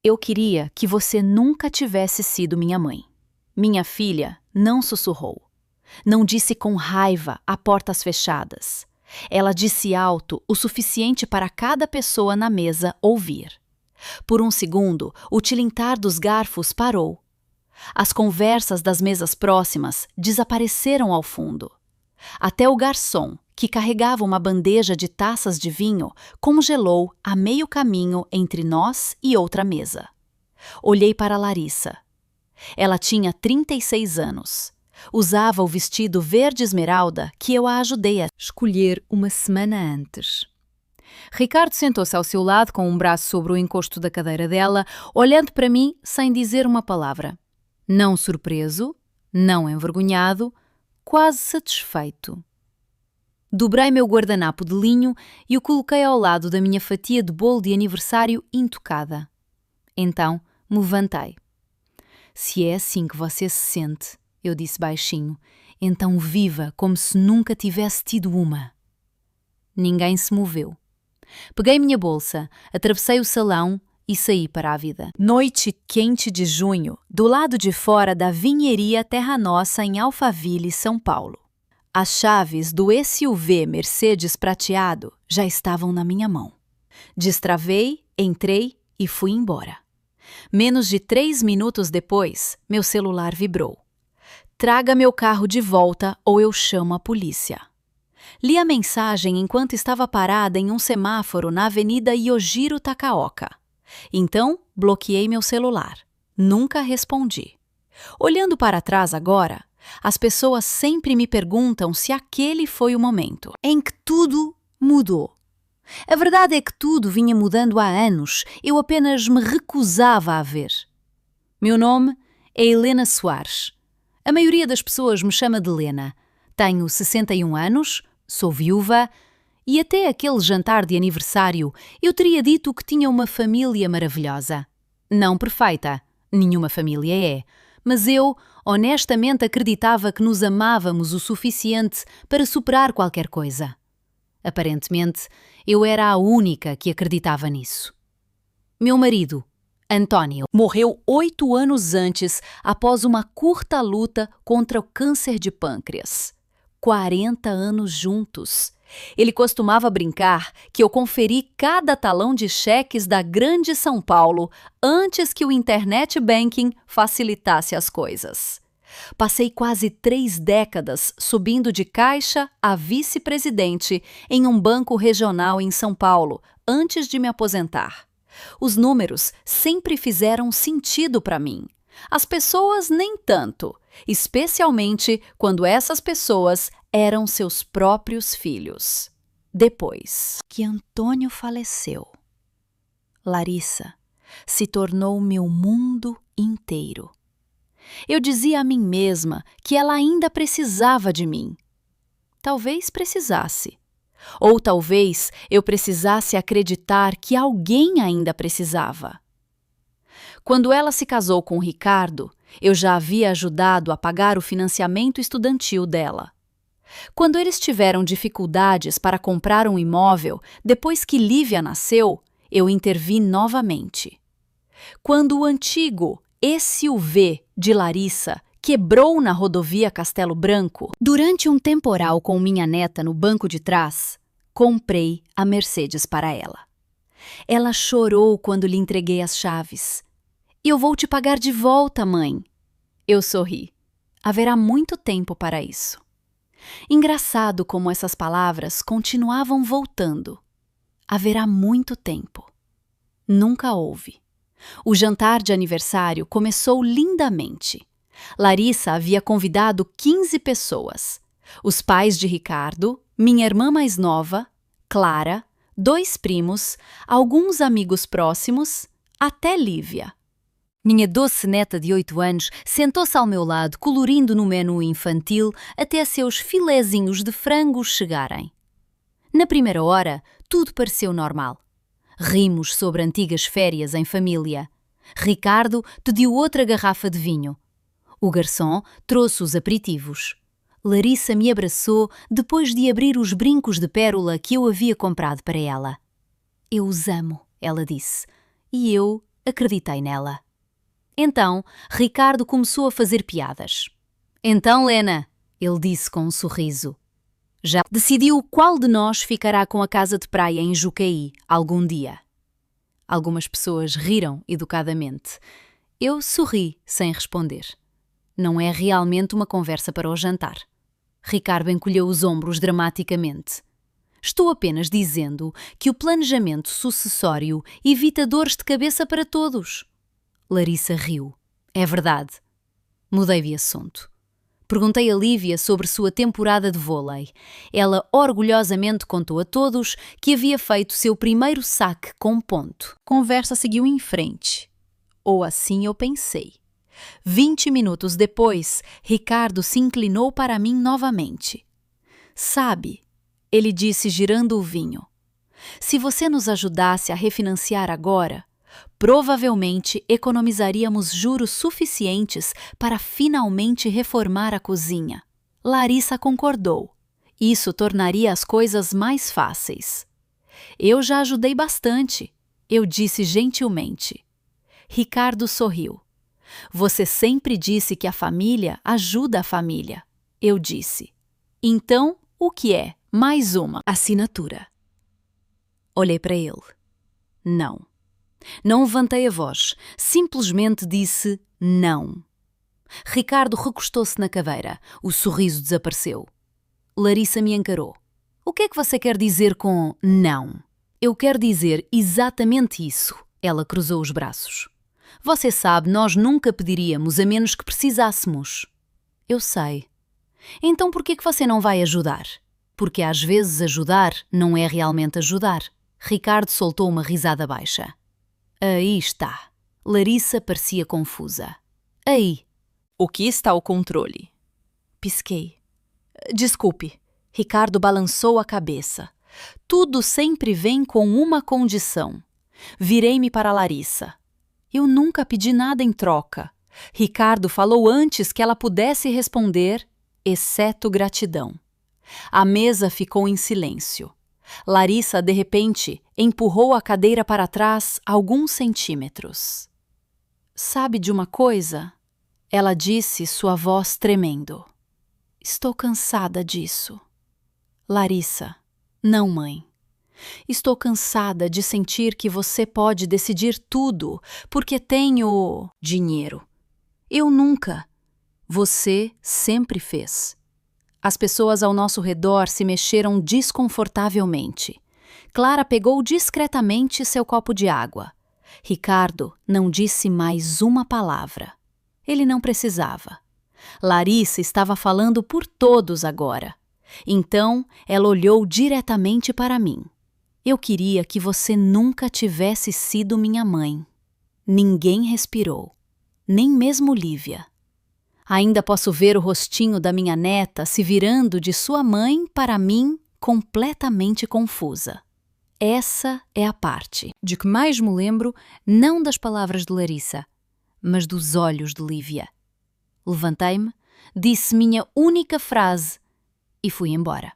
Eu queria que você nunca tivesse sido minha mãe. Minha filha não sussurrou. Não disse com raiva a portas fechadas. Ela disse alto o suficiente para cada pessoa na mesa ouvir. Por um segundo, o tilintar dos garfos parou. As conversas das mesas próximas desapareceram ao fundo. Até o garçom, que carregava uma bandeja de taças de vinho, congelou a meio caminho entre nós e outra mesa. Olhei para Larissa. Ela tinha 36 anos. Usava o vestido verde esmeralda que eu a ajudei a escolher uma semana antes. Ricardo sentou-se ao seu lado com um braço sobre o encosto da cadeira dela, olhando para mim sem dizer uma palavra. Não surpreso, não envergonhado, quase satisfeito. Dobrei meu guardanapo de linho e o coloquei ao lado da minha fatia de bolo de aniversário intocada. Então me levantei. Se é assim que você se sente, eu disse baixinho, então viva como se nunca tivesse tido uma. Ninguém se moveu. Peguei minha bolsa, atravessei o salão e saí para a vida. Noite quente de junho, do lado de fora da vinheria Terra Nossa em Alphaville, São Paulo. As chaves do SUV Mercedes prateado já estavam na minha mão. Destravei, entrei e fui embora. Menos de 3 minutos depois, meu celular vibrou. Traga meu carro de volta ou eu chamo a polícia. Li a mensagem enquanto estava parada em um semáforo na Avenida Yojiro Takaoka. Então, bloqueei meu celular. Nunca respondi. Olhando para trás agora, as pessoas sempre me perguntam se aquele foi o momento em que tudo mudou. A verdade é que tudo vinha mudando há anos, eu apenas me recusava a ver. Meu nome é Helena Soares. A maioria das pessoas me chama de Lena. Tenho 61 anos, sou viúva e até aquele jantar de aniversário eu teria dito que tinha uma família maravilhosa. Não perfeita, nenhuma família é, mas eu honestamente acreditava que nos amávamos o suficiente para superar qualquer coisa. Aparentemente, eu era a única que acreditava nisso. Meu marido, António, morreu 8 anos antes após uma curta luta contra o câncer de pâncreas. 40 anos juntos. Ele costumava brincar que eu conferi cada talão de cheques da Grande São Paulo antes que o internet banking facilitasse as coisas. Passei quase 3 décadas subindo de caixa a vice-presidente em um banco regional em São Paulo, antes de me aposentar. Os números sempre fizeram sentido para mim. As pessoas nem tanto, especialmente quando essas pessoas eram seus próprios filhos. Depois que Antônio faleceu, Larissa se tornou meu mundo inteiro. Eu dizia a mim mesma que ela ainda precisava de mim. Talvez precisasse. Ou talvez eu precisasse acreditar que alguém ainda precisava. Quando ela se casou com Ricardo, eu já havia ajudado a pagar o financiamento estudantil dela. Quando eles tiveram dificuldades para comprar um imóvel depois que Lívia nasceu, eu intervi novamente. Quando o antigo SUV de Larissa quebrou na rodovia Castelo Branco, durante um temporal com minha neta no banco de trás, comprei a Mercedes para ela. Ela chorou quando lhe entreguei as chaves. Eu vou te pagar de volta, mãe. Eu sorri. Haverá muito tempo para isso. Engraçado como essas palavras continuavam voltando. Haverá muito tempo. Nunca houve. O jantar de aniversário começou lindamente. Larissa havia convidado 15 pessoas. Os pais de Ricardo, minha irmã mais nova, Clara, 2 primos, alguns amigos próximos, até Lívia. Minha doce neta de 8 anos sentou-se ao meu lado, colorindo no menu infantil até seus filezinhos de frango chegarem. Na primeira hora, tudo pareceu normal. Rimos sobre antigas férias em família. Ricardo pediu outra garrafa de vinho. O garçom trouxe os aperitivos. Larissa me abraçou depois de abrir os brincos de pérola que eu havia comprado para ela. Eu os amo, ela disse, e eu acreditei nela. Então, Ricardo começou a fazer piadas. Então, Lena, ele disse com um sorriso, já decidiu qual de nós ficará com a casa de praia em Jucaí algum dia? Algumas pessoas riram educadamente. Eu sorri sem responder. Não é realmente uma conversa para o jantar. Ricardo encolheu os ombros dramaticamente. Estou apenas dizendo que o planejamento sucessório evita dores de cabeça para todos. Larissa riu. É verdade. Mudei de assunto. Perguntei a Lívia sobre sua temporada de vôlei. Ela orgulhosamente contou a todos que havia feito seu primeiro saque com ponto. Conversa seguiu em frente. Ou assim eu pensei. 20 minutos depois, Ricardo se inclinou para mim novamente. Sabe, ele disse girando o vinho, se você nos ajudasse a refinanciar agora, provavelmente economizaríamos juros suficientes para finalmente reformar a cozinha. Larissa concordou. Isso tornaria as coisas mais fáceis. Eu já ajudei bastante, eu disse gentilmente. Ricardo sorriu. Você sempre disse que a família ajuda a família. Eu disse. Então, o que é? Mais uma assinatura. Olhei para ele. Não. Não levantei a voz. Simplesmente disse não. Ricardo recostou-se na cadeira. O sorriso desapareceu. Larissa me encarou. O que é que você quer dizer com não? Eu quero dizer exatamente isso. Ela cruzou os braços. Você sabe, nós nunca pediríamos a menos que precisássemos. Eu sei. Então por que você não vai ajudar? Porque às vezes ajudar não é realmente ajudar. Ricardo soltou uma risada baixa. Aí está. Larissa parecia confusa. Aí. O que está ao controle? Pisquei. Desculpe. Ricardo balançou a cabeça. Tudo sempre vem com uma condição. Virei-me para Larissa. Eu nunca pedi nada em troca. Ricardo falou antes que ela pudesse responder, exceto gratidão. A mesa ficou em silêncio. Larissa, de repente, empurrou a cadeira para trás alguns centímetros. Sabe de uma coisa? Ela disse, sua voz tremendo. Estou cansada disso. Larissa, não, mãe. Estou cansada de sentir que você pode decidir tudo porque tenho dinheiro. Eu nunca. Você sempre fez. As pessoas ao nosso redor se mexeram desconfortavelmente. Clara pegou discretamente seu copo de água. Ricardo não disse mais uma palavra. Ele não precisava. Larissa estava falando por todos agora. Então, ela olhou diretamente para mim. Eu queria que você nunca tivesse sido minha mãe. Ninguém respirou, nem mesmo Lívia. Ainda posso ver o rostinho da minha neta se virando de sua mãe para mim, completamente confusa. Essa é a parte de que mais me lembro, não das palavras de Larissa, mas dos olhos de Lívia. Levantei-me, disse minha única frase e fui embora.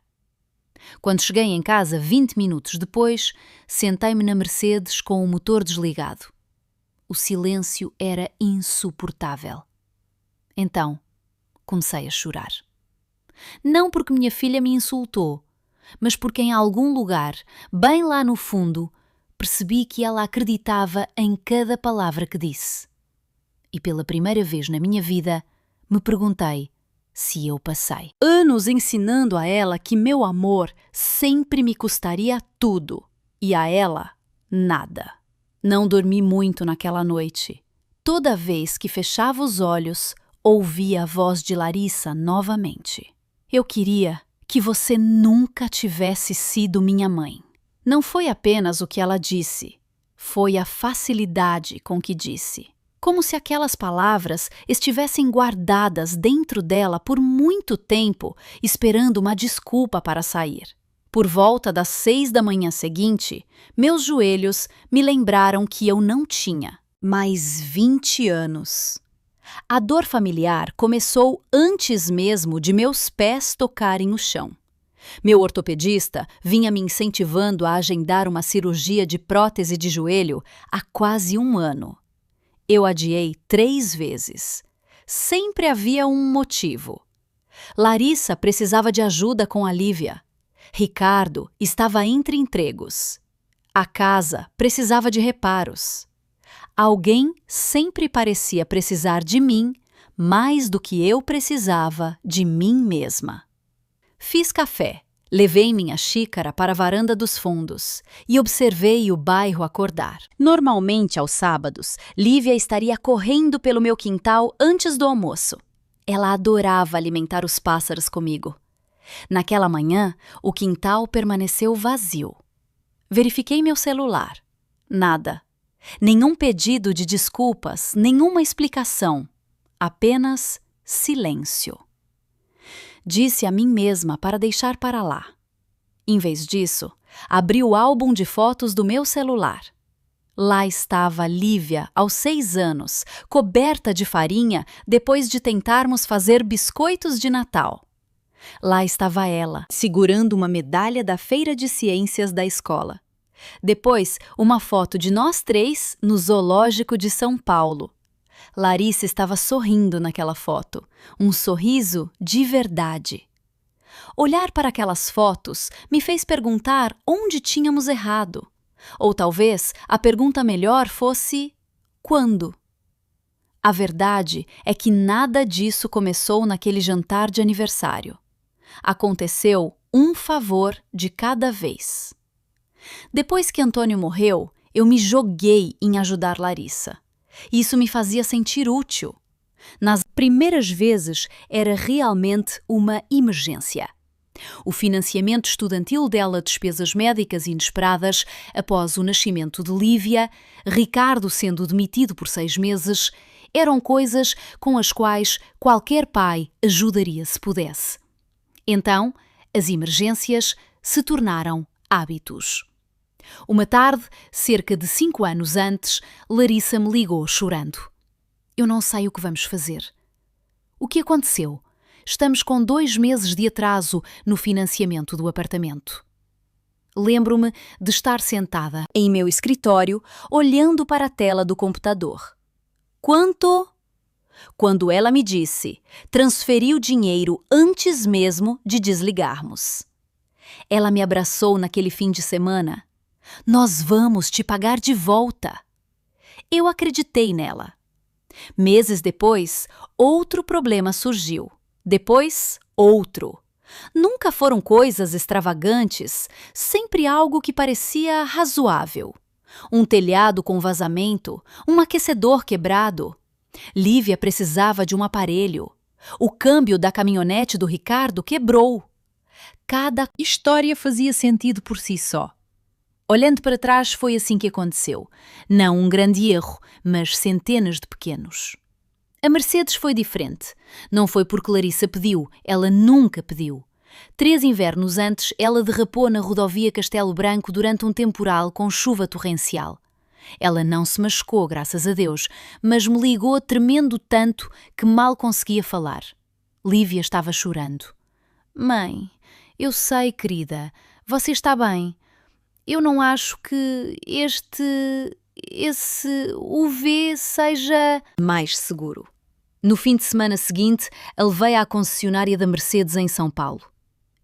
Quando cheguei em casa 20 minutos depois, sentei-me na Mercedes com o motor desligado. O silêncio era insuportável. Então, comecei a chorar. Não porque minha filha me insultou, mas porque em algum lugar, bem lá no fundo, percebi que ela acreditava em cada palavra que disse. E pela primeira vez na minha vida, me perguntei se eu passei. Anos ensinando a ela que meu amor sempre me custaria tudo e a ela nada. Não dormi muito naquela noite. Toda vez que fechava os olhos, ouvia a voz de Larissa novamente. Eu queria que você nunca tivesse sido minha mãe. Não foi apenas o que ela disse, foi a facilidade com que disse. Como se aquelas palavras estivessem guardadas dentro dela por muito tempo, esperando uma desculpa para sair. Por volta das 6 da manhã seguinte, meus joelhos me lembraram que eu não tinha mais 20 anos. A dor familiar começou antes mesmo de meus pés tocarem o chão. Meu ortopedista vinha me incentivando a agendar uma cirurgia de prótese de joelho há quase um ano. Eu adiei 3 vezes. Sempre havia um motivo. Larissa precisava de ajuda com a Lívia. Ricardo estava entre empregos. A casa precisava de reparos. Alguém sempre parecia precisar de mim mais do que eu precisava de mim mesma. Fiz café, levei minha xícara para a varanda dos fundos e observei o bairro acordar. Normalmente, aos sábados, Lívia estaria correndo pelo meu quintal antes do almoço. Ela adorava alimentar os pássaros comigo. Naquela manhã, o quintal permaneceu vazio. Verifiquei meu celular. Nada. Nenhum pedido de desculpas, nenhuma explicação. Apenas silêncio. Disse a mim mesma para deixar para lá. Em vez disso, abri o álbum de fotos do meu celular. Lá estava Lívia, aos 6 anos, coberta de farinha depois de tentarmos fazer biscoitos de Natal. Lá estava ela, segurando uma medalha da Feira de Ciências da escola. Depois, uma foto de nós 3 no Zoológico de São Paulo. Larissa estava sorrindo naquela foto, um sorriso de verdade. Olhar para aquelas fotos me fez perguntar onde tínhamos errado. Ou talvez a pergunta melhor fosse: quando? A verdade é que nada disso começou naquele jantar de aniversário. Aconteceu um favor de cada vez. Depois que Antônio morreu, eu me joguei em ajudar Larissa. Isso me fazia sentir útil. Nas primeiras vezes era realmente uma emergência. O financiamento estudantil dela, despesas médicas inesperadas após o nascimento de Lívia, Ricardo sendo demitido por 6 meses, eram coisas com as quais qualquer pai ajudaria se pudesse. Então, as emergências se tornaram hábitos. Uma tarde, cerca de 5 anos antes, Larissa me ligou chorando. Eu não sei o que vamos fazer. O que aconteceu? Estamos com 2 meses de atraso no financiamento do apartamento. Lembro-me de estar sentada em meu escritório, olhando para a tela do computador. Quanto? Quando ela me disse, transferi o dinheiro antes mesmo de desligarmos. Ela me abraçou naquele fim de semana. Nós vamos te pagar de volta. Eu acreditei nela. Meses depois, outro problema surgiu. Depois, outro. Nunca foram coisas extravagantes, sempre algo que parecia razoável. Um telhado com vazamento, um aquecedor quebrado. Lívia precisava de um aparelho. O câmbio da caminhonete do Ricardo quebrou. Cada história fazia sentido por si só. Olhando para trás, foi assim que aconteceu. Não um grande erro, mas centenas de pequenos. A Mercedes foi diferente. Não foi porque Larissa pediu, ela nunca pediu. 3 invernos antes, ela derrapou na rodovia Castelo Branco durante um temporal com chuva torrencial. Ela não se machucou, graças a Deus, mas me ligou tremendo tanto que mal conseguia falar. Lívia estava chorando. Mãe, eu sei, querida, você está bem. Eu não acho que esse UV seja mais seguro. No fim de semana seguinte, a levei à concessionária da Mercedes em São Paulo.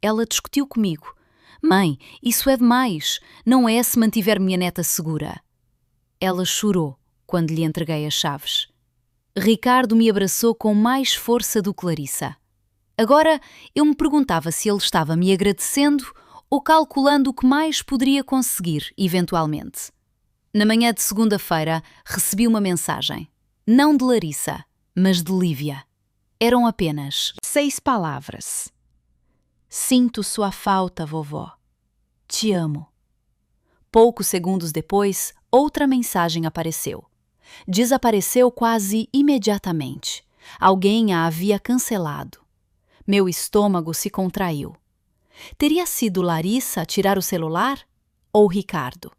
Ela discutiu comigo. Mãe, isso é demais. Não é se mantiver minha neta segura. Ela chorou quando lhe entreguei as chaves. Ricardo me abraçou com mais força do que Larissa. Agora eu me perguntava se ele estava me agradecendo ou calculando o que mais poderia conseguir, eventualmente. Na manhã de segunda-feira, recebi uma mensagem. Não de Larissa, mas de Lívia. Eram apenas 6 palavras. Sinto sua falta, vovó. Te amo. Poucos segundos depois, outra mensagem apareceu. Desapareceu quase imediatamente. Alguém a havia cancelado. Meu estômago se contraiu. Teria sido Larissa a tirar o celular? Ou Ricardo?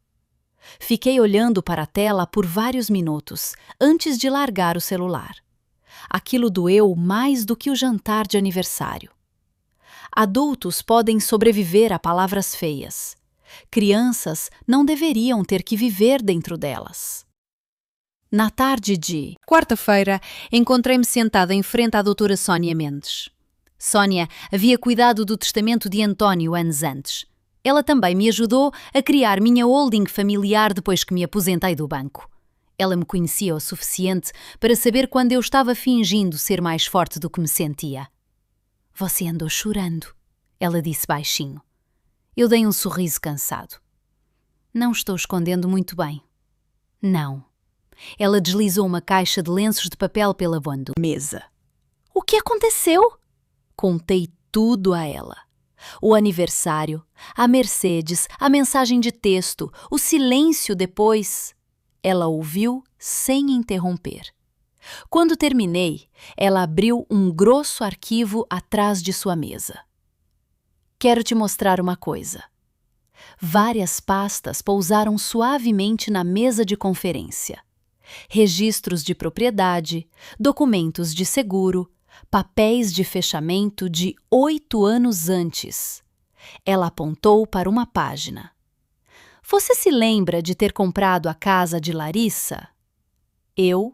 Fiquei olhando para a tela por vários minutos, antes de largar o celular. Aquilo doeu mais do que o jantar de aniversário. Adultos podem sobreviver a palavras feias. Crianças não deveriam ter que viver dentro delas. Na tarde de quarta-feira, encontrei-me sentada em frente à doutora Sónia Mendes. Sónia havia cuidado do testamento de António anos antes. Ela também me ajudou a criar minha holding familiar depois que me aposentei do banco. Ela me conhecia o suficiente para saber quando eu estava fingindo ser mais forte do que me sentia. Você andou chorando, ela disse baixinho. Eu dei um sorriso cansado. Não estou escondendo muito bem. Não. Ela deslizou uma caixa de lenços de papel pela mesa. O que aconteceu? Contei tudo a ela. O aniversário, a Mercedes, a mensagem de texto, o silêncio depois. Ela ouviu sem interromper. Quando terminei, ela abriu um grosso arquivo atrás de sua mesa. Quero te mostrar uma coisa. Várias pastas pousaram suavemente na mesa de conferência. Registros de propriedade, documentos de seguro, papéis de fechamento de 8 anos antes. Ela apontou para uma página. Você se lembra de ter comprado a casa de Larissa? Eu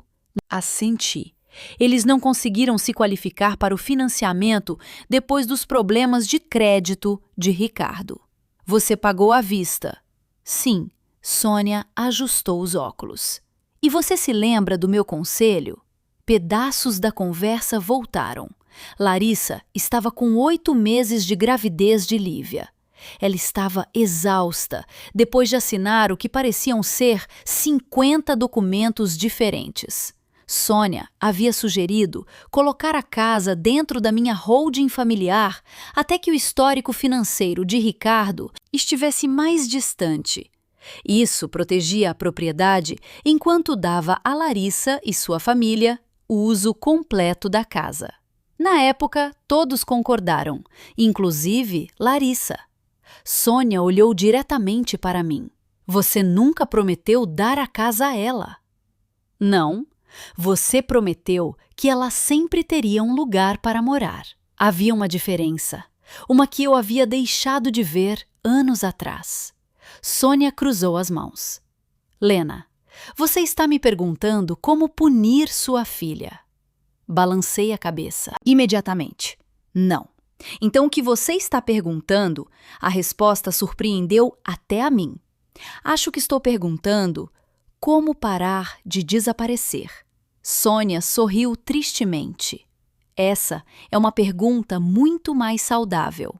assenti. Eles não conseguiram se qualificar para o financiamento depois dos problemas de crédito de Ricardo. Você pagou à vista. Sim, Sônia ajustou os óculos. E você se lembra do meu conselho? Pedaços da conversa voltaram. Larissa estava com 8 meses de gravidez de Lívia. Ela estava exausta, depois de assinar o que pareciam ser 50 documentos diferentes. Sônia havia sugerido colocar a casa dentro da minha holding familiar até que o histórico financeiro de Ricardo estivesse mais distante. Isso protegia a propriedade enquanto dava a Larissa e sua família o uso completo da casa. Na época, todos concordaram, inclusive Larissa. Sônia olhou diretamente para mim. Você nunca prometeu dar a casa a ela. Não, você prometeu que ela sempre teria um lugar para morar. Havia uma diferença, uma que eu havia deixado de ver anos atrás. Sônia cruzou as mãos. Lena, você está me perguntando como punir sua filha. Balancei a cabeça. Imediatamente. Não. Então o que você está perguntando, a resposta surpreendeu até a mim. Acho que estou perguntando como parar de desaparecer. Sônia sorriu tristemente. Essa é uma pergunta muito mais saudável.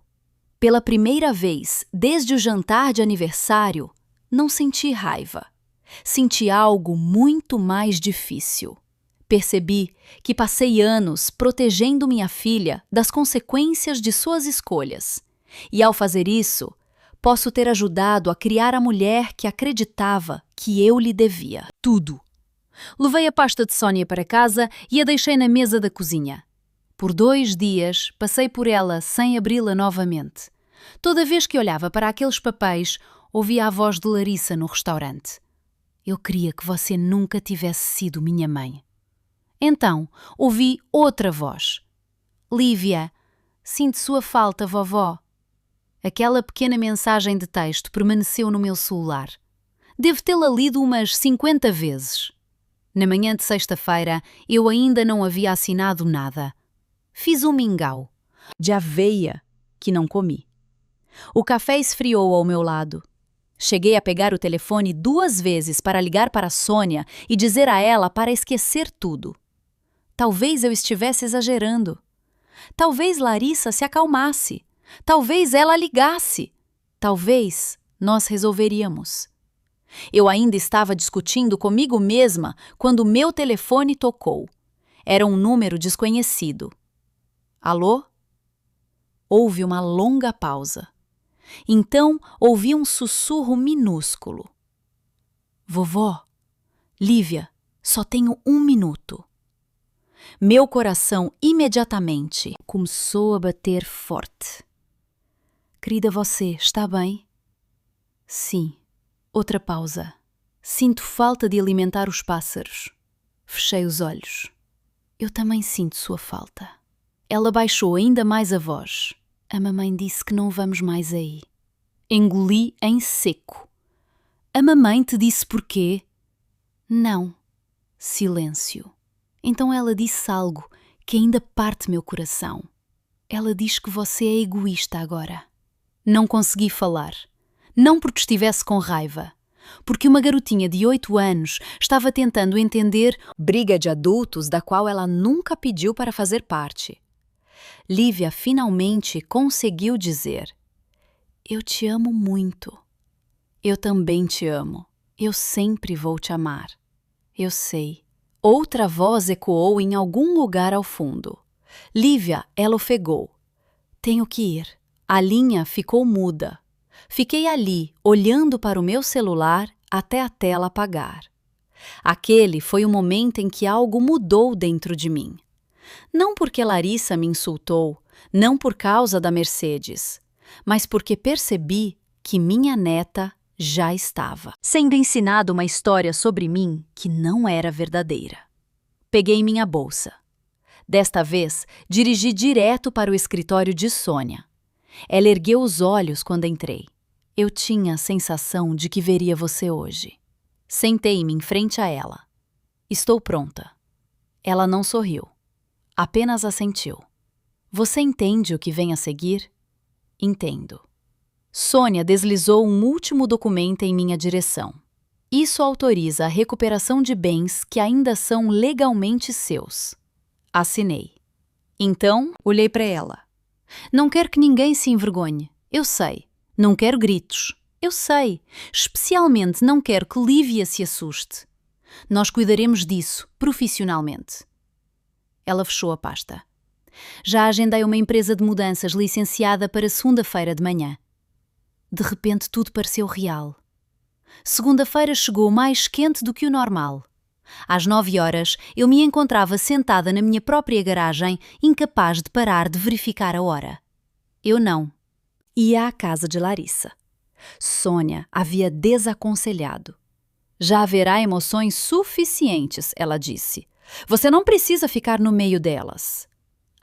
Pela primeira vez desde o jantar de aniversário, não senti raiva. Senti algo muito mais difícil. Percebi que passei anos protegendo minha filha das consequências de suas escolhas. E ao fazer isso, posso ter ajudado a criar a mulher que acreditava que eu lhe devia. Tudo. Levei a pasta de Sônia para casa e a deixei na mesa da cozinha. Por 2 dias, passei por ela sem abri-la novamente. Toda vez que olhava para aqueles papéis, ouvia a voz de Larissa no restaurante. Eu queria que você nunca tivesse sido minha mãe. Então, ouvi outra voz. Lívia, sinto sua falta, vovó. Aquela pequena mensagem de texto permaneceu no meu celular. Devo tê-la lido umas 50 vezes. Na manhã de sexta-feira, eu ainda não havia assinado nada. Fiz um mingau de aveia que não comi. O café esfriou ao meu lado. Cheguei a pegar o telefone 2 vezes para ligar para a Sônia e dizer a ela para esquecer tudo. Talvez eu estivesse exagerando. Talvez Larissa se acalmasse. Talvez ela ligasse. Talvez nós resolveríamos. Eu ainda estava discutindo comigo mesma quando meu telefone tocou. Era um número desconhecido. Alô? Houve uma longa pausa. Então ouvi um sussurro minúsculo. Vovó, Lívia, só tenho 1 minuto. Meu coração imediatamente começou a bater forte. Querida, você está bem? Sim. Outra pausa. Sinto falta de alimentar os pássaros. Fechei os olhos. Eu também sinto sua falta. Ela baixou ainda mais a voz. A mamãe disse que não vamos mais aí. Engoli em seco. A mamãe te disse porquê? Não. Silêncio. Então ela disse algo que ainda parte meu coração. Ela diz que você é egoísta agora. Não consegui falar. Não porque estivesse com raiva. Porque uma garotinha de 8 anos estava tentando entender briga de adultos da qual ela nunca pediu para fazer parte. Lívia finalmente conseguiu dizer: eu te amo muito. Eu também te amo. Eu sempre vou te amar. Eu sei. Outra voz ecoou em algum lugar ao fundo. Lívia, ela ofegou. Tenho que ir. A linha ficou muda. Fiquei ali, olhando para o meu celular até a tela apagar. Aquele foi o momento em que algo mudou dentro de mim. Não porque Larissa me insultou, não por causa da Mercedes, mas porque percebi que minha neta já estava sendo ensinada uma história sobre mim que não era verdadeira. Peguei minha bolsa. Desta vez, dirigi direto para o escritório de Sônia. Ela ergueu os olhos quando entrei. Eu tinha a sensação de que veria você hoje. Sentei-me em frente a ela. Estou pronta. Ela não sorriu. Apenas assentiu. Você entende o que vem a seguir? Entendo. Sônia deslizou um último documento em minha direção. Isso autoriza a recuperação de bens que ainda são legalmente seus. Assinei. Então, olhei para ela. Não quero que ninguém se envergonhe. Eu sei. Não quero gritos. Eu sei. Especialmente não quero que Lívia se assuste. Nós cuidaremos disso, profissionalmente. Ela fechou a pasta. Já agendei uma empresa de mudanças licenciada para segunda-feira de manhã. De repente tudo pareceu real. Segunda-feira chegou mais quente do que o normal. Às 9 horas, eu me encontrava sentada na minha própria garagem, incapaz de parar de verificar a hora. Eu não. Ia à casa de Larissa. Sônia havia desaconselhado. Já haverá emoções suficientes, ela disse. Você não precisa ficar no meio delas.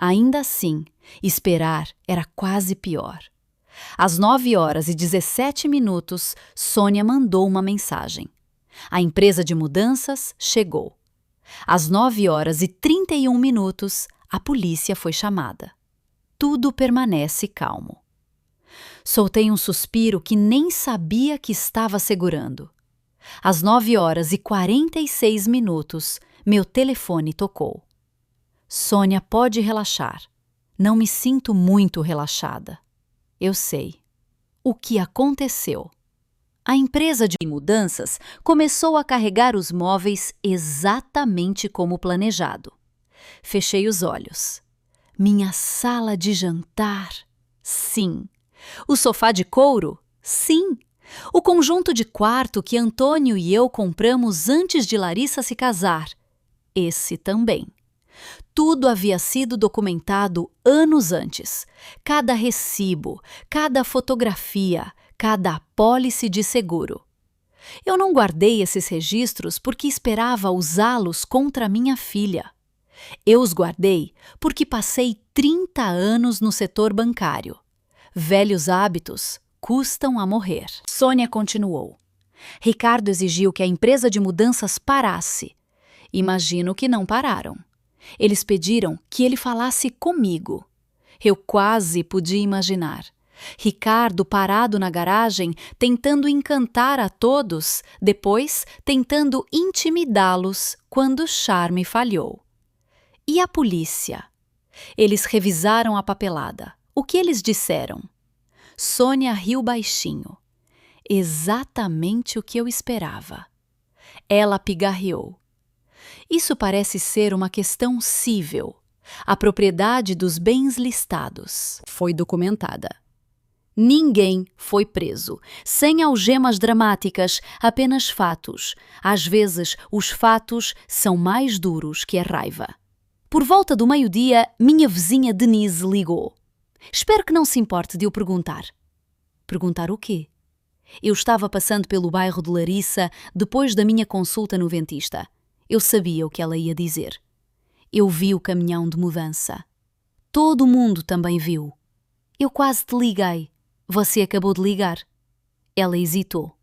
Ainda assim, esperar era quase pior. Às 9 horas e 17 minutos, Sônia mandou uma mensagem. A empresa de mudanças chegou. Às 9 horas e 31 minutos, a polícia foi chamada. Tudo permanece calmo. Soltei um suspiro que nem sabia que estava segurando. Às 9 horas e 46 minutos, meu telefone tocou. Sônia, pode relaxar. Não me sinto muito relaxada. Eu sei. O que aconteceu? A empresa de mudanças começou a carregar os móveis exatamente como planejado. Fechei os olhos. Minha sala de jantar? Sim. O sofá de couro? Sim. O conjunto de quarto que Antônio e eu compramos antes de Larissa se casar? Esse também. Tudo havia sido documentado anos antes. Cada recibo, cada fotografia, cada apólice de seguro. Eu não guardei esses registros porque esperava usá-los contra minha filha. Eu os guardei porque passei 30 anos no setor bancário. Velhos hábitos custam a morrer. Sônia continuou. Ricardo exigiu que a empresa de mudanças parasse. Imagino que não pararam. Eles pediram que ele falasse comigo. Eu quase podia imaginar. Ricardo parado na garagem, tentando encantar a todos, depois tentando intimidá-los quando o charme falhou. E a polícia? Eles revisaram a papelada. O que eles disseram? Sônia riu baixinho. Exatamente o que eu esperava. Ela pigarreou. Isso parece ser uma questão cível. A propriedade dos bens listados foi documentada. Ninguém foi preso. Sem algemas dramáticas, apenas fatos. Às vezes, os fatos são mais duros que a raiva. Por volta do meio-dia, minha vizinha Denise ligou. Espero que não se importe de eu perguntar. Perguntar o quê? Eu estava passando pelo bairro de Larissa depois da minha consulta no dentista. Eu sabia o que ela ia dizer. Eu vi o caminhão de mudança. Todo mundo também viu. Eu quase te liguei. Você acabou de ligar. Ela hesitou.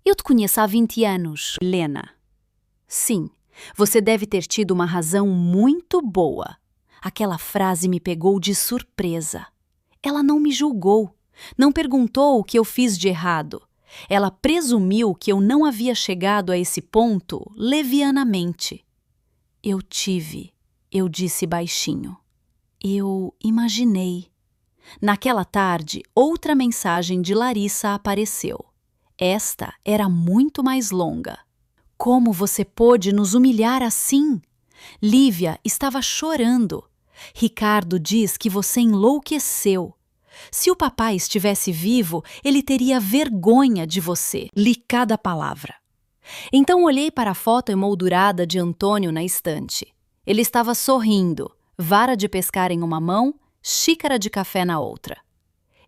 Eu te conheço há 20 anos, Lena. Sim, Você deve ter tido uma razão muito boa. Aquela frase me pegou de surpresa. Ela não me julgou, não perguntou o que eu fiz de errado. Ela presumiu que eu não havia chegado a esse ponto levianamente. Eu disse baixinho. Eu imaginei. Naquela tarde, outra mensagem de Larissa apareceu. Esta era muito mais longa. Como você pôde nos humilhar assim? Lívia estava chorando. Ricardo diz que você enlouqueceu. Se o papai estivesse vivo, ele teria vergonha de você. Li cada palavra. Então olhei para a foto emoldurada de Antônio na estante. Ele estava sorrindo, vara de pescar em uma mão, xícara de café na outra.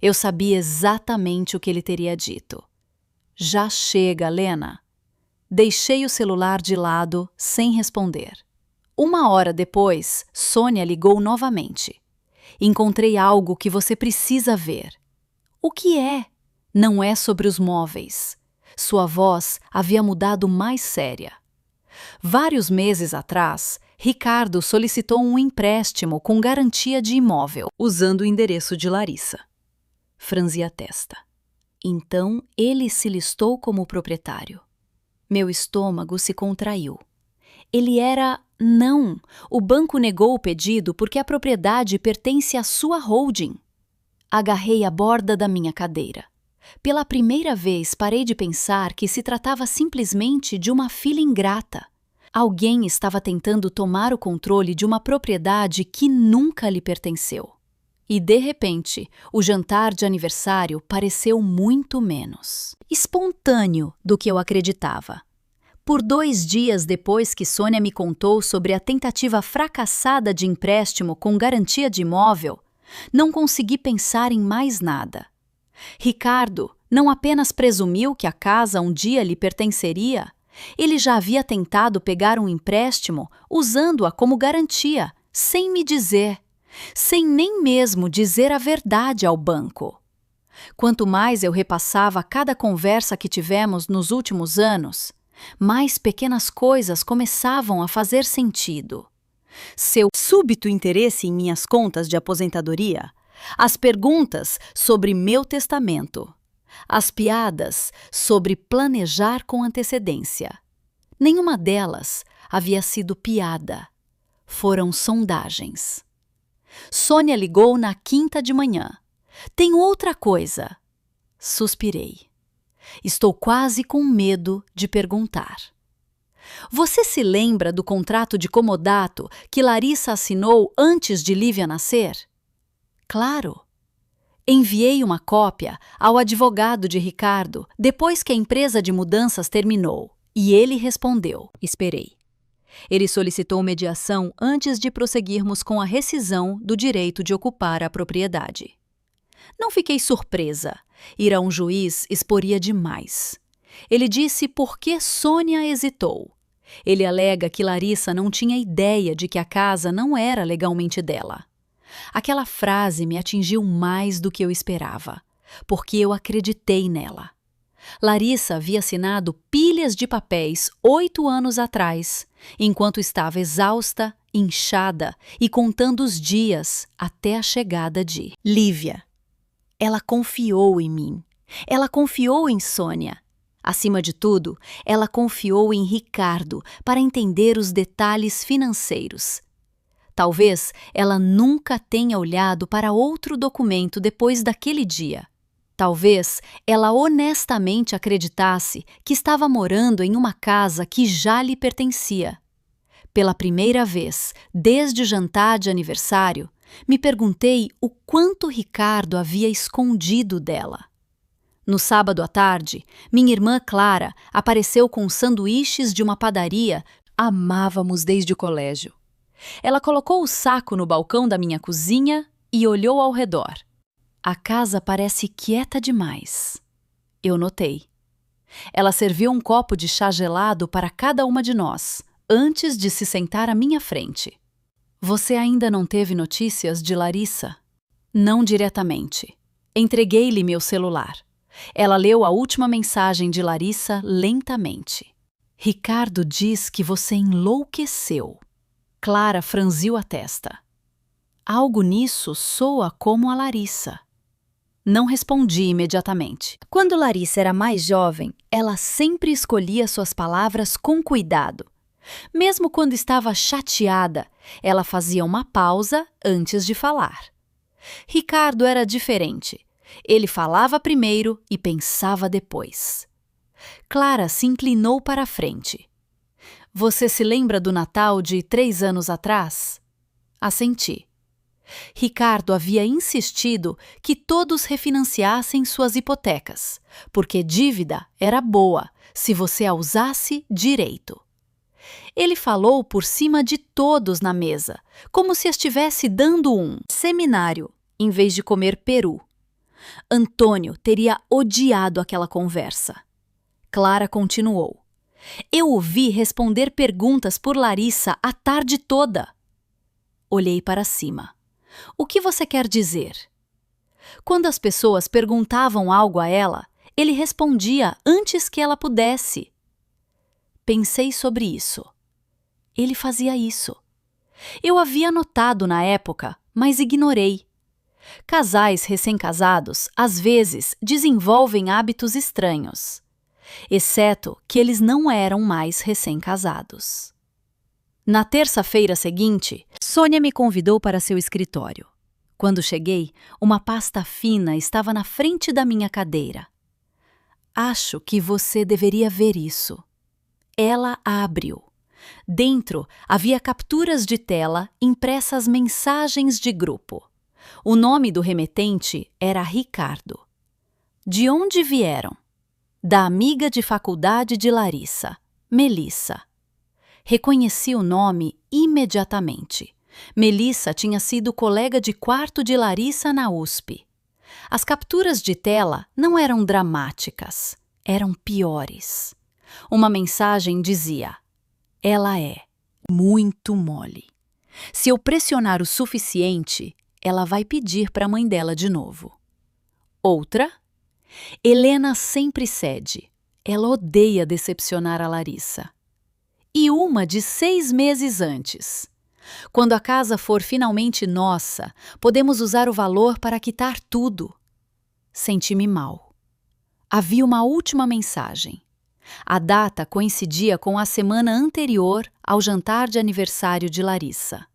Eu sabia exatamente o que ele teria dito. Já chega, Lena. Deixei o celular de lado, sem responder. 1 hora depois, Sônia ligou novamente. Encontrei algo que você precisa ver. O que é? Não é sobre os móveis. Sua voz havia mudado mais séria. Vários meses atrás, Ricardo solicitou um empréstimo com garantia de imóvel, usando o endereço de Larissa. Franzi a testa. Então, ele se listou como proprietário. Meu estômago se contraiu. Ele era... Não, o banco negou o pedido porque a propriedade pertence à sua holding. Agarrei a borda da minha cadeira. Pela primeira vez parei de pensar que se tratava simplesmente de uma filha ingrata. Alguém estava tentando tomar o controle de uma propriedade que nunca lhe pertenceu. E, de repente, o jantar de aniversário pareceu muito menos espontâneo do que eu acreditava. Por 2 dias depois que Sônia me contou sobre a tentativa fracassada de empréstimo com garantia de imóvel, não consegui pensar em mais nada. Ricardo não apenas presumiu que a casa um dia lhe pertenceria, ele já havia tentado pegar um empréstimo usando-a como garantia, sem me dizer, sem nem mesmo dizer a verdade ao banco. Quanto mais eu repassava cada conversa que tivemos nos últimos anos, mais pequenas coisas começavam a fazer sentido. Seu súbito interesse em minhas contas de aposentadoria, as perguntas sobre meu testamento, as piadas sobre planejar com antecedência. Nenhuma delas havia sido piada. Foram sondagens. Sônia ligou na quinta de manhã. Tenho outra coisa. Suspirei. Estou quase com medo de perguntar. Você se lembra do contrato de comodato que Larissa assinou antes de Lívia nascer? Claro. Enviei uma cópia ao advogado de Ricardo depois que a empresa de mudanças terminou, e ele respondeu. Esperei. Ele solicitou mediação antes de prosseguirmos com a rescisão do direito de ocupar a propriedade. Não fiquei surpresa. Ir a um juiz exporia demais. Ele disse por que Sônia hesitou. Ele alega que Larissa não tinha ideia de que a casa não era legalmente dela. Aquela frase me atingiu mais do que eu esperava, porque eu acreditei nela. Larissa havia assinado pilhas de papéis 8 anos atrás, enquanto estava exausta, inchada e contando os dias até a chegada de Lívia. Ela confiou em mim. Ela confiou em Sônia. Acima de tudo, ela confiou em Ricardo para entender os detalhes financeiros. Talvez ela nunca tenha olhado para outro documento depois daquele dia. Talvez ela honestamente acreditasse que estava morando em uma casa que já lhe pertencia. Pela primeira vez, desde o jantar de aniversário, me perguntei o quanto Ricardo havia escondido dela. No sábado à tarde, minha irmã Clara apareceu com sanduíches de uma padaria que amávamos desde o colégio. Ela colocou o saco no balcão da minha cozinha e olhou ao redor. A casa parece quieta demais. Eu notei. Ela serviu um copo de chá gelado para cada uma de nós, antes de se sentar à minha frente. Você ainda não teve notícias de Larissa? Não diretamente. Entreguei-lhe meu celular. Ela leu a última mensagem de Larissa lentamente. Ricardo diz que você enlouqueceu. Clara franziu a testa. Algo nisso soa como a Larissa. Não respondi imediatamente. Quando Larissa era mais jovem, ela sempre escolhia suas palavras com cuidado. Mesmo quando estava chateada, ela fazia uma pausa antes de falar. Ricardo era diferente. Ele falava primeiro e pensava depois. Clara se inclinou para a frente. Você se lembra do Natal de 3 anos atrás? Assenti. Ricardo havia insistido que todos refinanciassem suas hipotecas, porque dívida era boa se você a usasse direito. Ele falou por cima de todos na mesa, como se estivesse dando um seminário, em vez de comer peru. Antônio teria odiado aquela conversa. Clara continuou. Eu o vi responder perguntas por Larissa a tarde toda. Olhei para cima. O que você quer dizer? Quando as pessoas perguntavam algo a ela, ele respondia antes que ela pudesse. Pensei sobre isso. Ele fazia isso. Eu havia notado na época, mas ignorei. Casais recém-casados, às vezes, desenvolvem hábitos estranhos. Exceto que eles não eram mais recém-casados. Na terça-feira seguinte, Sônia me convidou para seu escritório. Quando cheguei, uma pasta fina estava na frente da minha cadeira. Acho que você deveria ver isso. Ela a abriu. Dentro havia capturas de tela impressas mensagens de grupo. O nome do remetente era Ricardo. De onde vieram? Da amiga de faculdade de Larissa, Melissa. Reconheci o nome imediatamente. Melissa tinha sido colega de quarto de Larissa na USP. As capturas de tela não eram dramáticas, eram piores. Uma mensagem dizia: ela é muito mole. Se eu pressionar o suficiente, ela vai pedir para a mãe dela de novo. Outra: Helena sempre cede. Ela odeia decepcionar a Larissa. E uma de 6 meses antes. Quando a casa for finalmente nossa, podemos usar o valor para quitar tudo. Senti-me mal. Havia uma última mensagem. A data coincidia com a semana anterior ao jantar de aniversário de Larissa.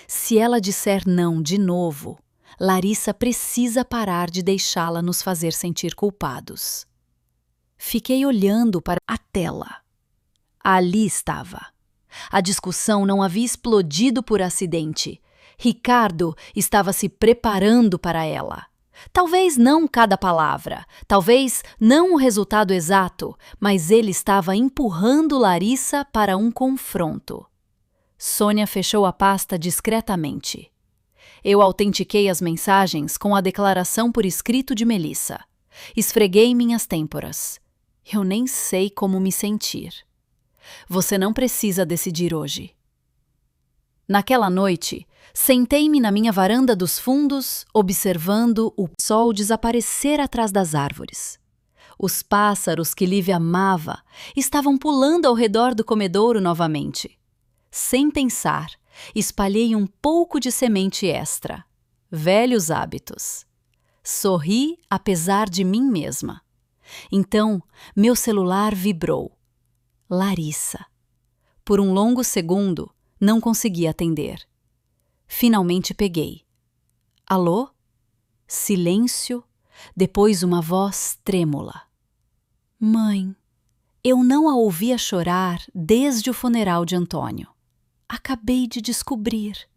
Se ela disser não de novo, Larissa precisa parar de deixá-la nos fazer sentir culpados. Fiquei olhando para a tela. Ali estava. A discussão não havia explodido por acidente. Ricardo estava se preparando para ela. Talvez não cada palavra, talvez não o resultado exato, mas ele estava empurrando Larissa para um confronto. Sônia fechou a pasta discretamente. Eu autentiquei as mensagens com a declaração por escrito de Melissa. Esfreguei minhas têmporas. Eu nem sei como me sentir. Você não precisa decidir hoje. Naquela noite, sentei-me na minha varanda dos fundos, observando o sol desaparecer atrás das árvores. Os pássaros que Lívia amava estavam pulando ao redor do comedouro novamente. Sem pensar, espalhei um pouco de semente extra. Velhos hábitos. Sorri apesar de mim mesma. Então, meu celular vibrou. Larissa. Por um longo segundo, não consegui atender. Finalmente peguei. Alô? Silêncio, depois uma voz trêmula. Mãe, eu não a ouvia chorar desde o funeral de Antônio. Acabei de descobrir,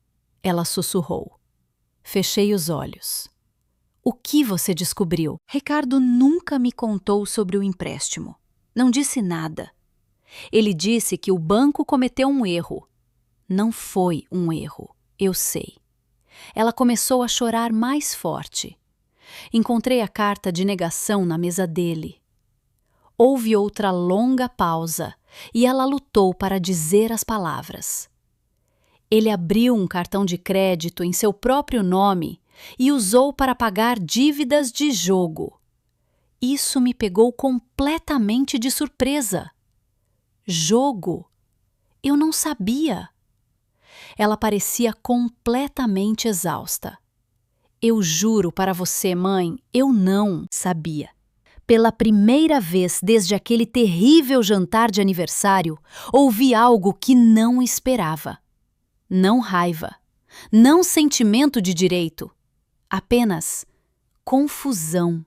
ela sussurrou. Fechei os olhos. O que você descobriu? Ricardo nunca me contou sobre o empréstimo. Não disse nada. Ele disse que o banco cometeu um erro. Não foi um erro, eu sei. Ela começou a chorar mais forte. Encontrei a carta de negação na mesa dele. Houve outra longa pausa e ela lutou para dizer as palavras. Ele abriu um cartão de crédito em seu próprio nome e usou para pagar dívidas de jogo. Isso me pegou completamente de surpresa. Jogo? Eu não sabia. Ela parecia completamente exausta. Eu juro para você, mãe, eu não sabia. Pela primeira vez desde aquele terrível jantar de aniversário, ouvi algo que não esperava. Não raiva, não sentimento de direito, apenas confusão.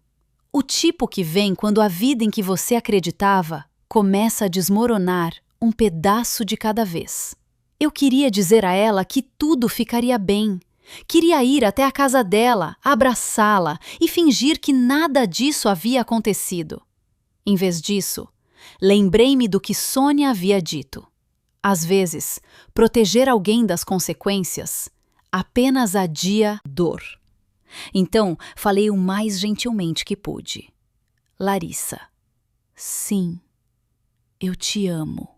O tipo que vem quando a vida em que você acreditava começa a desmoronar um pedaço de cada vez. Eu queria dizer a ela que tudo ficaria bem. Queria ir até a casa dela, abraçá-la e fingir que nada disso havia acontecido. Em vez disso, lembrei-me do que Sônia havia dito. Às vezes, proteger alguém das consequências apenas adia dor. Então, falei o mais gentilmente que pude. Larissa, sim, eu te amo.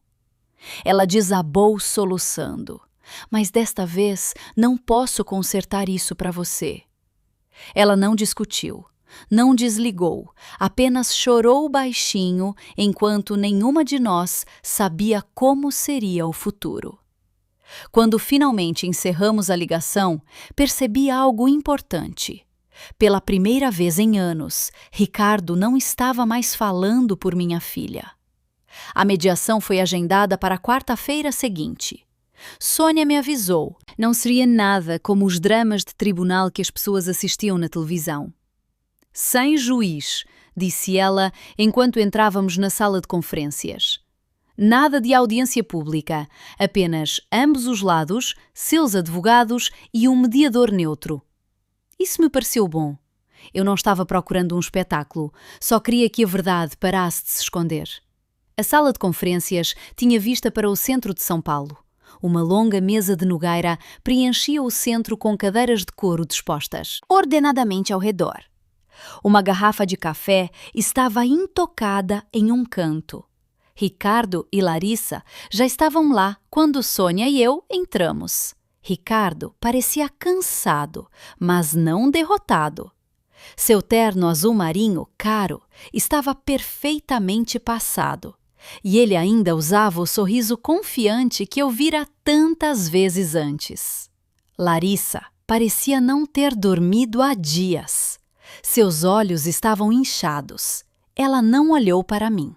Ela desabou soluçando. Mas desta vez não posso consertar isso para você. Ela não discutiu, não desligou, apenas chorou baixinho enquanto nenhuma de nós sabia como seria o futuro. Quando finalmente encerramos a ligação, percebi algo importante. Pela primeira vez em anos, Ricardo não estava mais falando por minha filha. A mediação foi agendada para a quarta-feira seguinte. Sônia me avisou, não seria nada como os dramas de tribunal que as pessoas assistiam na televisão. Sem juiz, disse ela enquanto entrávamos na sala de conferências. Nada de audiência pública, apenas ambos os lados, seus advogados e um mediador neutro. Isso me pareceu bom. Eu não estava procurando um espetáculo, só queria que a verdade parasse de se esconder. A sala de conferências tinha vista para o centro de São Paulo. Uma longa mesa de nogueira preenchia o centro com cadeiras de couro dispostas ordenadamente ao redor. Uma garrafa de café estava intocada em um canto. Ricardo e Larissa já estavam lá quando Sônia e eu entramos. Ricardo parecia cansado, mas não derrotado. Seu terno azul marinho, caro, estava perfeitamente passado. E ele ainda usava o sorriso confiante que eu vira tantas vezes antes. Larissa parecia não ter dormido há dias. Seus olhos estavam inchados. Ela não olhou para mim.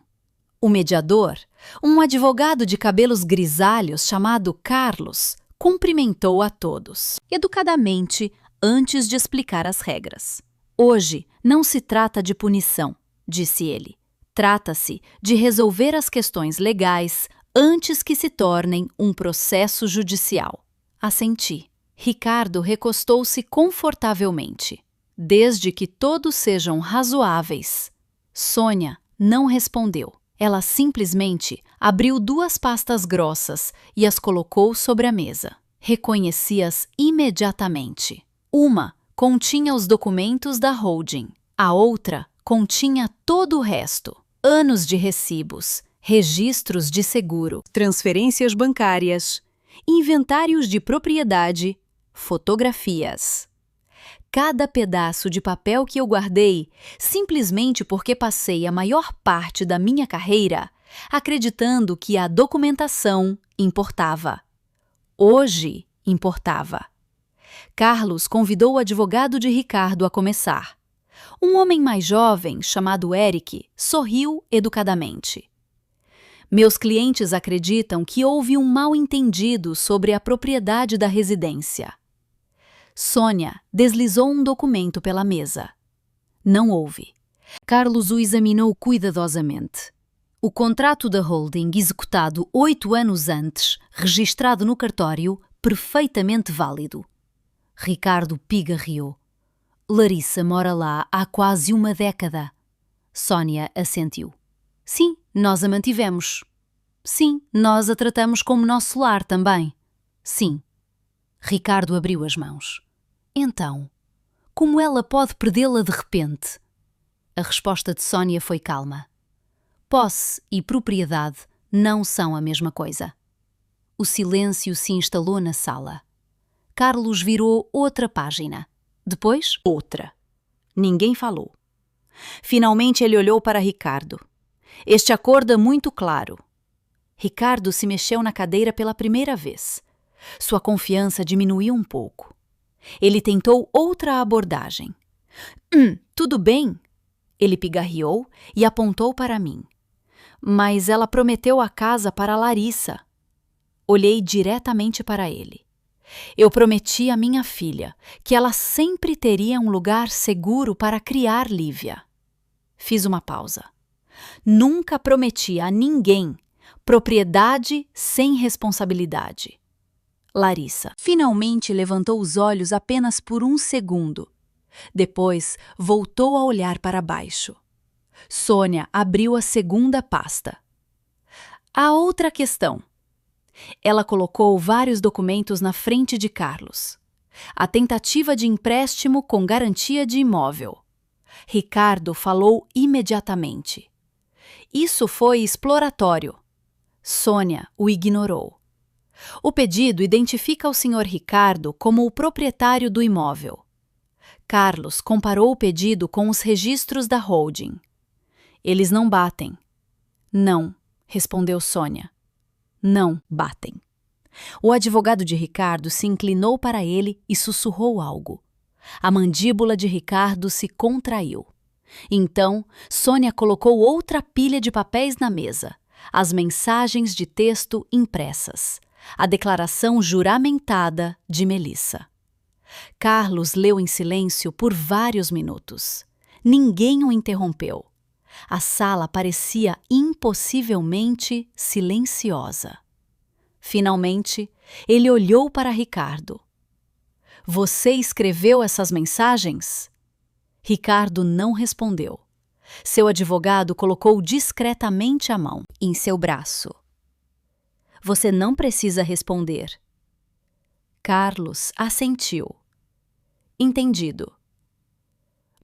O mediador, um advogado de cabelos grisalhos chamado Carlos, cumprimentou a todos, educadamente, antes de explicar as regras. Hoje não se trata de punição, disse ele. Trata-se de resolver as questões legais antes que se tornem um processo judicial. Assenti. Ricardo recostou-se confortavelmente. Desde que todos sejam razoáveis. Sônia não respondeu. Ela simplesmente abriu 2 pastas grossas e as colocou sobre a mesa. Reconheci-as imediatamente. Uma continha os documentos da holding. A outra continha todo o resto. Anos de recibos, registros de seguro, transferências bancárias, inventários de propriedade, fotografias. Cada pedaço de papel que eu guardei, simplesmente porque passei a maior parte da minha carreira acreditando que a documentação importava. Hoje importava. Carlos convidou o advogado de Ricardo a começar. Um homem mais jovem, chamado Eric, sorriu educadamente. Meus clientes acreditam que houve um mal-entendido sobre a propriedade da residência. Sônia deslizou um documento pela mesa. Não houve. Carlos o examinou cuidadosamente. O contrato da holding, executado 8 anos antes, registrado no cartório, perfeitamente válido. Ricardo pigarreou. Larissa mora lá há quase 1 década. Sônia assentiu. Sim, nós a mantivemos. Sim, nós a tratamos como nosso lar também. Sim. Ricardo abriu as mãos. Então, como ela pode perdê-la de repente? A resposta de Sônia foi calma. Posse e propriedade não são a mesma coisa. O silêncio se instalou na sala. Carlos virou outra página. Depois, outra. Ninguém falou. Finalmente ele olhou para Ricardo. Este acordo é muito claro. Ricardo se mexeu na cadeira pela primeira vez. Sua confiança diminuiu um pouco. Ele tentou outra abordagem. Tudo bem. Ele pigarreou e apontou para mim. Mas ela prometeu a casa para Larissa. Olhei diretamente para ele. Eu prometi à minha filha que ela sempre teria um lugar seguro para criar Lívia. Fiz uma pausa. Nunca prometi a ninguém propriedade sem responsabilidade. Larissa finalmente levantou os olhos apenas por um segundo. Depois voltou a olhar para baixo. Sônia abriu a segunda pasta. A outra questão. Ela colocou vários documentos na frente de Carlos. A tentativa de empréstimo com garantia de imóvel. Ricardo falou imediatamente. Isso foi exploratório. Sônia o ignorou. O pedido identifica o Sr. Ricardo como o proprietário do imóvel. Carlos comparou o pedido com os registros da holding. Eles não batem. Não, respondeu Sônia. Não batem. O advogado de Ricardo se inclinou para ele e sussurrou algo. A mandíbula de Ricardo se contraiu. Então, Sônia colocou outra pilha de papéis na mesa, as mensagens de texto impressas, a declaração juramentada de Melissa. Carlos leu em silêncio por vários minutos. Ninguém o interrompeu. A sala parecia impossivelmente silenciosa. Finalmente, ele olhou para Ricardo. Você escreveu essas mensagens? Ricardo não respondeu. Seu advogado colocou discretamente a mão em seu braço. Você não precisa responder. Carlos assentiu. Entendido.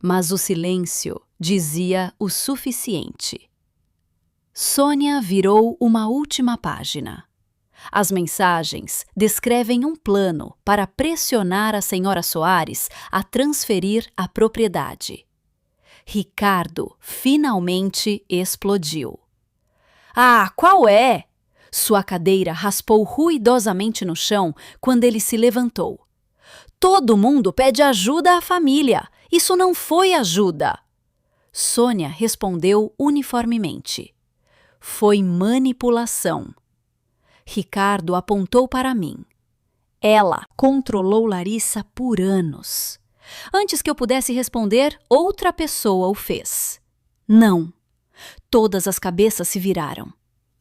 Mas o silêncio dizia o suficiente. Sônia virou uma última página. As mensagens descrevem um plano para pressionar a senhora Soares a transferir a propriedade. Ricardo finalmente explodiu. Ah, qual é? Sua cadeira raspou ruidosamente no chão quando ele se levantou. Todo mundo pede ajuda à família. Isso não foi ajuda. Sônia respondeu uniformemente. Foi manipulação. Ricardo apontou para mim. Ela controlou Larissa por anos. Antes que eu pudesse responder, outra pessoa o fez. Não. Todas as cabeças se viraram.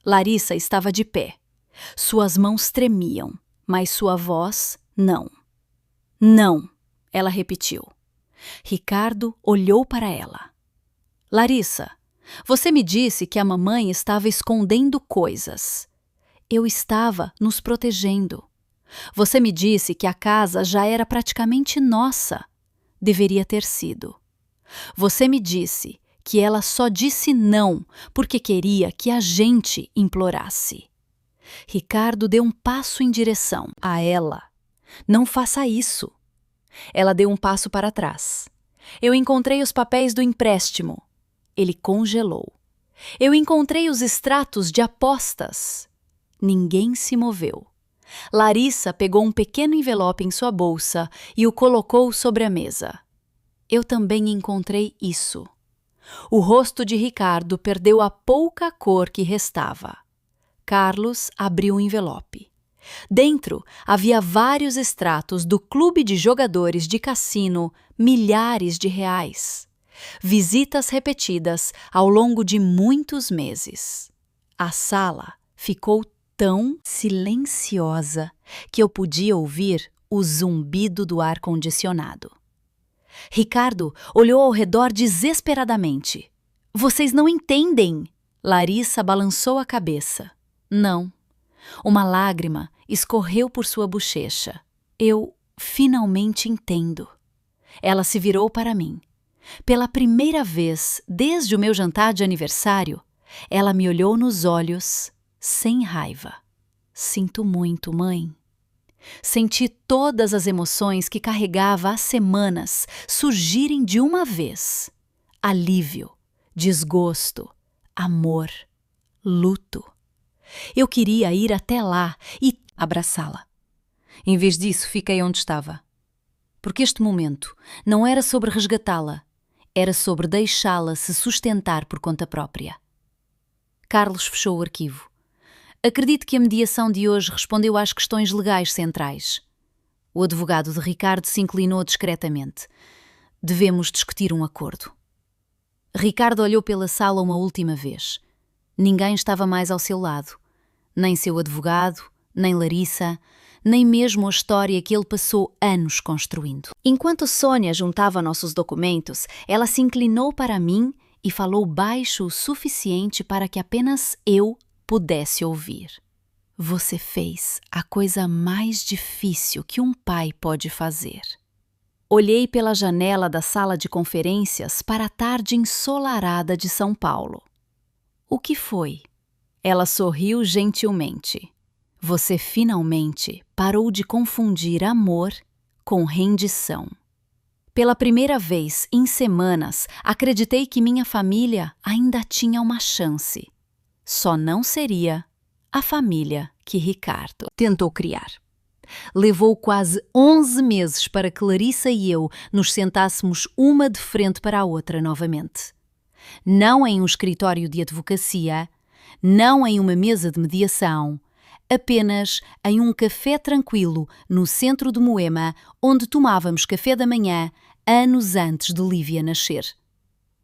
Larissa estava de pé. Suas mãos tremiam, mas sua voz não. Não, ela repetiu. Ricardo olhou para ela. Larissa, você me disse que a mamãe estava escondendo coisas. Eu estava nos protegendo. Você me disse que a casa já era praticamente nossa. Deveria ter sido. Você me disse que ela só disse não porque queria que a gente implorasse. Ricardo deu um passo em direção a ela. Não faça isso. Ela deu um passo para trás. Eu encontrei os papéis do empréstimo. Ele congelou. Eu encontrei os extratos de apostas. Ninguém se moveu. Larissa pegou um pequeno envelope em sua bolsa e o colocou sobre a mesa. Eu também encontrei isso. O rosto de Ricardo perdeu a pouca cor que restava. Carlos abriu o envelope. Dentro havia vários extratos do clube de jogadores de cassino, milhares de reais. Visitas repetidas ao longo de muitos meses. A sala ficou tão silenciosa que eu podia ouvir o zumbido do ar-condicionado. Ricardo olhou ao redor desesperadamente. Vocês não entendem! Larissa balançou a cabeça. Não. Uma lágrima escorreu por sua bochecha. Eu finalmente entendo. Ela se virou para mim. Pela primeira vez desde o meu jantar de aniversário, ela me olhou nos olhos sem raiva. Sinto muito, mãe. Senti todas as emoções que carregava há semanas surgirem de uma vez. Alívio, desgosto, amor, luto. Eu queria ir até lá e abraçá-la. Em vez disso, fiquei onde estava. Porque este momento não era sobre resgatá-la, era sobre deixá-la se sustentar por conta própria. Carlos fechou o arquivo. Acredito que a mediação de hoje respondeu às questões legais centrais. O advogado de Ricardo se inclinou discretamente. Devemos discutir um acordo. Ricardo olhou pela sala uma última vez. Ninguém estava mais ao seu lado. Nem seu advogado, nem Larissa, nem mesmo a história que ele passou anos construindo. Enquanto Sônia juntava nossos documentos, ela se inclinou para mim e falou baixo o suficiente para que apenas eu pudesse ouvir. Você fez a coisa mais difícil que um pai pode fazer. Olhei pela janela da sala de conferências para a tarde ensolarada de São Paulo. O que foi? Ela sorriu gentilmente. Você finalmente parou de confundir amor com rendição. Pela primeira vez em semanas, acreditei que minha família ainda tinha uma chance. Só não seria a família que Ricardo tentou criar. Levou quase 11 meses para que Larissa e eu nos sentássemos uma de frente para a outra novamente. Não em um escritório de advocacia, não em uma mesa de mediação, apenas em um café tranquilo no centro de Moema, onde tomávamos café da manhã anos antes de Lívia nascer.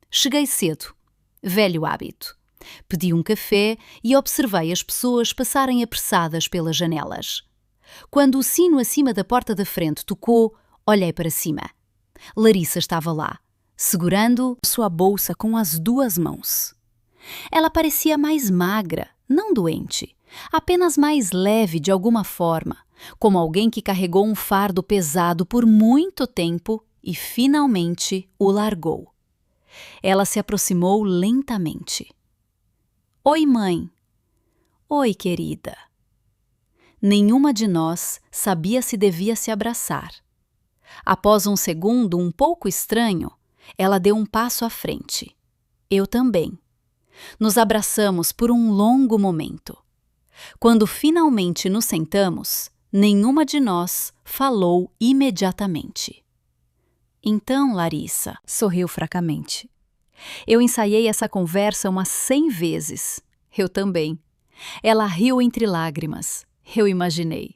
Cheguei cedo, velho hábito. Pedi um café e observei as pessoas passarem apressadas pelas janelas. Quando o sino acima da porta da frente tocou, olhei para cima. Larissa estava lá, segurando sua bolsa com as duas mãos. Ela parecia mais magra, não doente, apenas mais leve de alguma forma, como alguém que carregou um fardo pesado por muito tempo e finalmente o largou. Ela se aproximou lentamente. Oi, mãe. Oi, querida. Nenhuma de nós sabia se devia se abraçar. Após um segundo um pouco estranho, ela deu um passo à frente. Eu também. Nos abraçamos por um longo momento. Quando finalmente nos sentamos, nenhuma de nós falou imediatamente. Então, Larissa, sorriu fracamente. Eu ensaiei essa conversa umas 100 vezes. Eu também. Ela riu entre lágrimas. Eu imaginei.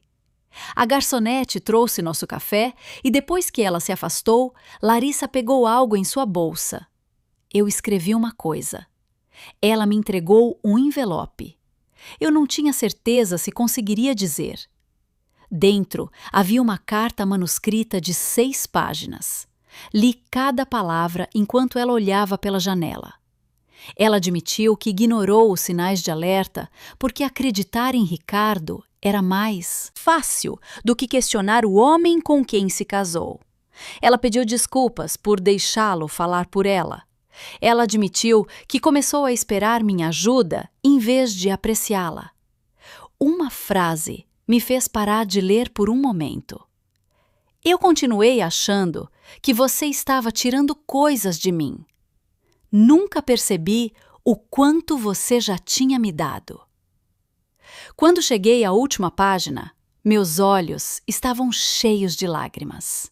A garçonete trouxe nosso café e depois que ela se afastou, Larissa pegou algo em sua bolsa. Eu escrevi uma coisa. Ela me entregou um envelope. Eu não tinha certeza se conseguiria dizer. Dentro havia uma carta manuscrita de 6 páginas. Li cada palavra enquanto ela olhava pela janela. Ela admitiu que ignorou os sinais de alerta porque acreditar em Ricardo era mais fácil do que questionar o homem com quem se casou. Ela pediu desculpas por deixá-lo falar por ela. Ela admitiu que começou a esperar minha ajuda em vez de apreciá-la. Uma frase me fez parar de ler por um momento. Eu continuei achando que você estava tirando coisas de mim. Nunca percebi o quanto você já tinha me dado. Quando cheguei à última página, meus olhos estavam cheios de lágrimas.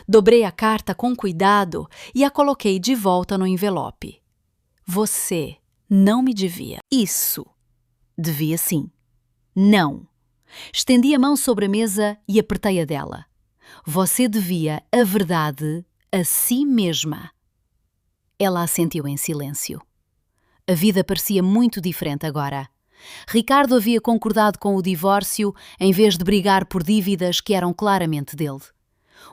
Dobrei a carta com cuidado e a coloquei de volta no envelope. Você não me devia. Isso. Devia sim. Não. Estendi a mão sobre a mesa e apertei a dela. Você devia a verdade a si mesma. Ela assentiu em silêncio. A vida parecia muito diferente agora. Ricardo havia concordado com o divórcio em vez de brigar por dívidas que eram claramente dele.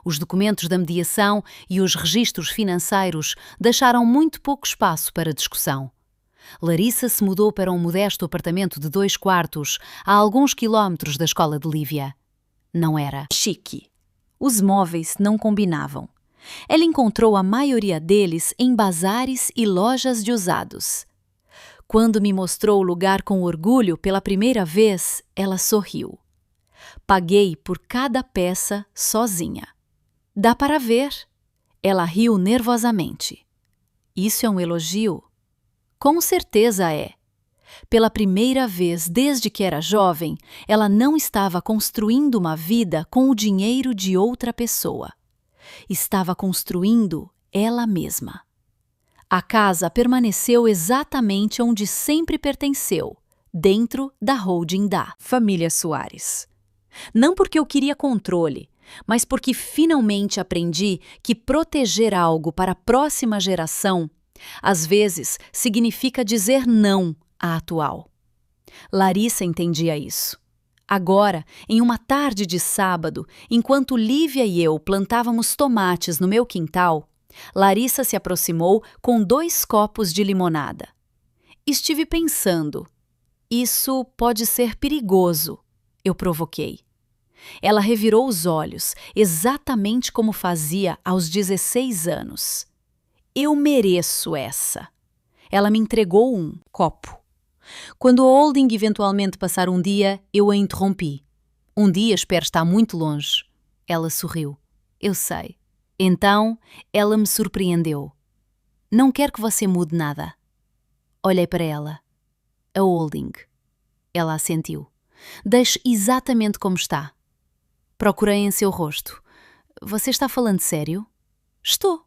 Os documentos da mediação e os registros financeiros deixaram muito pouco espaço para discussão. Larissa se mudou para um modesto apartamento de 2 quartos a alguns quilómetros da escola de Lívia. Não era chique. Os móveis não combinavam. Ela encontrou a maioria deles em bazares e lojas de usados. Quando me mostrou o lugar com orgulho pela primeira vez, ela sorriu. Paguei por cada peça sozinha. Dá para ver. Ela riu nervosamente. Isso é um elogio? Com certeza é. Pela primeira vez desde que era jovem, ela não estava construindo uma vida com o dinheiro de outra pessoa. Estava construindo ela mesma. A casa permaneceu exatamente onde sempre pertenceu, dentro da holding da família Soares. Não porque eu queria controle, mas porque finalmente aprendi que proteger algo para a próxima geração, às vezes, significa dizer não à atual. Larissa entendia isso. Agora, em uma tarde de sábado, enquanto Lívia e eu plantávamos tomates no meu quintal, Larissa se aproximou com 2 copos de limonada. Estive pensando, isso pode ser perigoso, eu provoquei. Ela revirou os olhos, exatamente como fazia aos 16 anos. Eu mereço essa. Ela me entregou um copo. Quando o holding eventualmente passar um dia, eu a interrompi. Um dia espero estar muito longe. Ela sorriu. Eu sei. Então, ela me surpreendeu. Não quero que você mude nada. Olhei para ela. A holding. Ela assentiu. Deixe exatamente como está. Procurei em seu rosto. Você está falando sério? Estou.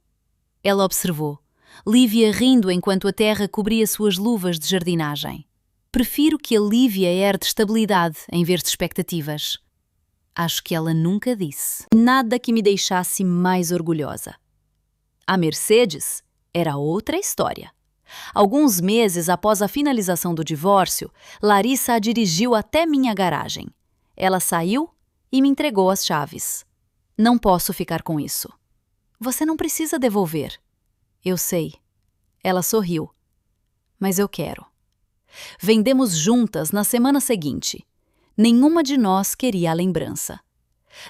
Ela observou. Lívia rindo enquanto a terra cobria suas luvas de jardinagem. Prefiro que a Lívia herde estabilidade em vez de expectativas. Acho que ela nunca disse nada que me deixasse mais orgulhosa. A Mercedes era outra história. Alguns meses após a finalização do divórcio, Larissa a dirigiu até minha garagem. Ela saiu e me entregou as chaves. Não posso ficar com isso. Você não precisa devolver. Eu sei. Ela sorriu. Mas eu quero. Vendemos juntas na semana seguinte. Nenhuma de nós queria a lembrança.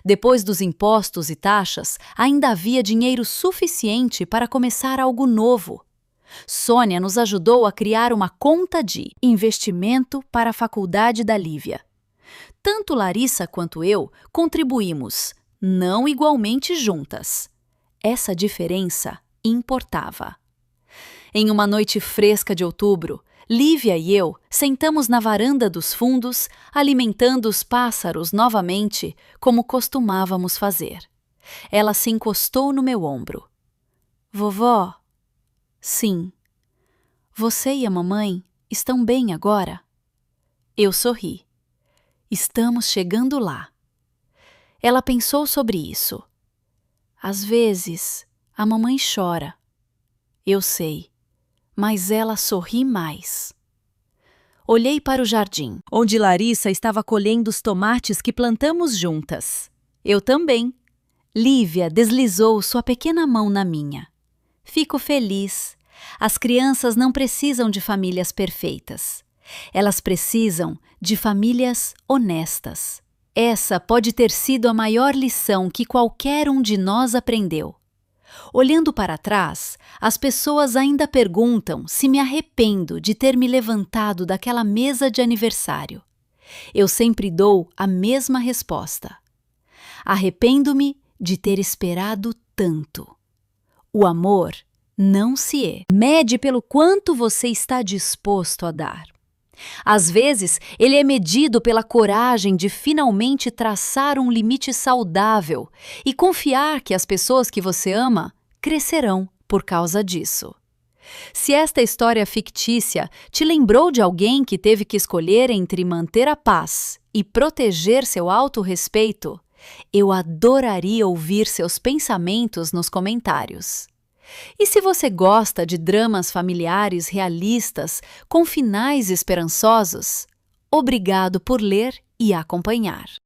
Depois dos impostos e taxas, ainda havia dinheiro suficiente para começar algo novo. Sônia nos ajudou a criar uma conta de investimento para a faculdade da Lívia. Tanto Larissa quanto eu contribuímos, não igualmente juntas. Essa diferença importava. Em uma noite fresca de outubro, Lívia e eu sentamos na varanda dos fundos, alimentando os pássaros novamente, como costumávamos fazer. Ela se encostou no meu ombro. Vovó? Sim. Você e a mamãe estão bem agora? Eu sorri. Estamos chegando lá. Ela pensou sobre isso. Às vezes, a mamãe chora. Eu sei, mas ela sorri mais. Olhei para o jardim, onde Larissa estava colhendo os tomates que plantamos juntas. Eu também. Lívia deslizou sua pequena mão na minha. Fico feliz. As crianças não precisam de famílias perfeitas. Elas precisam de famílias honestas. Essa pode ter sido a maior lição que qualquer um de nós aprendeu. Olhando para trás, as pessoas ainda perguntam se me arrependo de ter me levantado daquela mesa de aniversário. Eu sempre dou a mesma resposta. Arrependo-me de ter esperado tanto. O amor não se mede pelo quanto você está disposto a dar. Às vezes, ele é medido pela coragem de finalmente traçar um limite saudável e confiar que as pessoas que você ama crescerão por causa disso. Se esta história fictícia te lembrou de alguém que teve que escolher entre manter a paz e proteger seu autorrespeito, eu adoraria ouvir seus pensamentos nos comentários. E se você gosta de dramas familiares realistas com finais esperançosos, obrigado por ler e acompanhar.